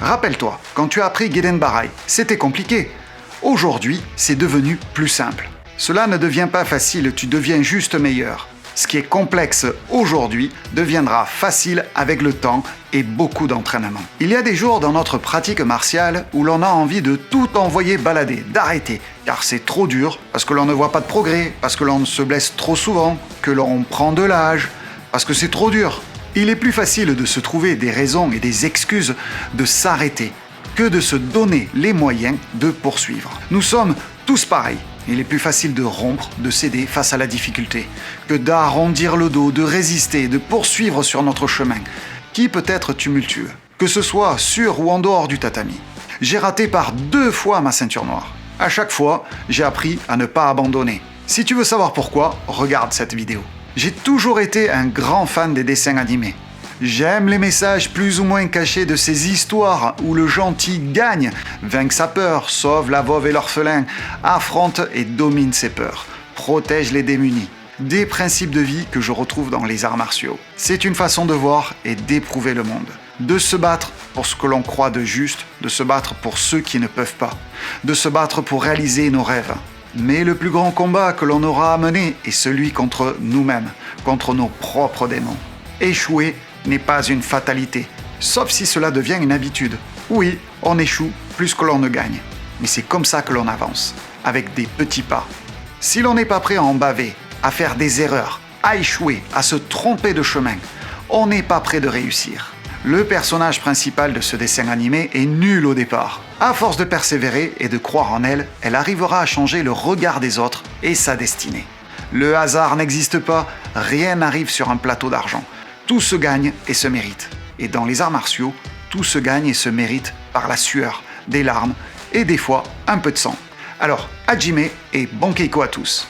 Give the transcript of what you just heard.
Rappelle-toi, quand tu as appris Gedenbarai, c'était compliqué. Aujourd'hui, c'est devenu plus simple. Cela ne devient pas facile, tu deviens juste meilleur. Ce qui est complexe aujourd'hui deviendra facile avec le temps et beaucoup d'entraînement. Il y a des jours dans notre pratique martiale où l'on a envie de tout envoyer balader, d'arrêter, car c'est trop dur, parce que l'on ne voit pas de progrès, parce que l'on se blesse trop souvent, que l'on prend de l'âge, parce que c'est trop dur. Il est plus facile de se trouver des raisons et des excuses de s'arrêter que de se donner les moyens de poursuivre. Nous sommes tous pareils. Il est plus facile de rompre, de céder face à la difficulté, que d'arrondir le dos, de résister, de poursuivre sur notre chemin, qui peut être tumultueux, que ce soit sur ou en dehors du tatami. J'ai raté par 2 fois ma ceinture noire. À chaque fois, j'ai appris à ne pas abandonner. Si tu veux savoir pourquoi, regarde cette vidéo. J'ai toujours été un grand fan des dessins animés. J'aime les messages plus ou moins cachés de ces histoires où le gentil gagne, vainc sa peur, sauve la veuve et l'orphelin, affronte et domine ses peurs, protège les démunis. Des principes de vie que je retrouve dans les arts martiaux. C'est une façon de voir et d'éprouver le monde. De se battre pour ce que l'on croit de juste, de se battre pour ceux qui ne peuvent pas, de se battre pour réaliser nos rêves. Mais le plus grand combat que l'on aura à mener est celui contre nous-mêmes, contre nos propres démons. Échouer n'est pas une fatalité, sauf si cela devient une habitude. Oui, on échoue plus que l'on ne gagne, mais c'est comme ça que l'on avance, avec des petits pas. Si l'on n'est pas prêt à en baver, à faire des erreurs, à échouer, à se tromper de chemin, on n'est pas prêt de réussir. Le personnage principal de ce dessin animé est nul au départ. À force de persévérer et de croire en elle, elle arrivera à changer le regard des autres et sa destinée. Le hasard n'existe pas, rien n'arrive sur un plateau d'argent. Tout se gagne et se mérite. Et dans les arts martiaux, tout se gagne et se mérite par la sueur, des larmes et des fois un peu de sang. Alors, hajime et bon keiko à tous.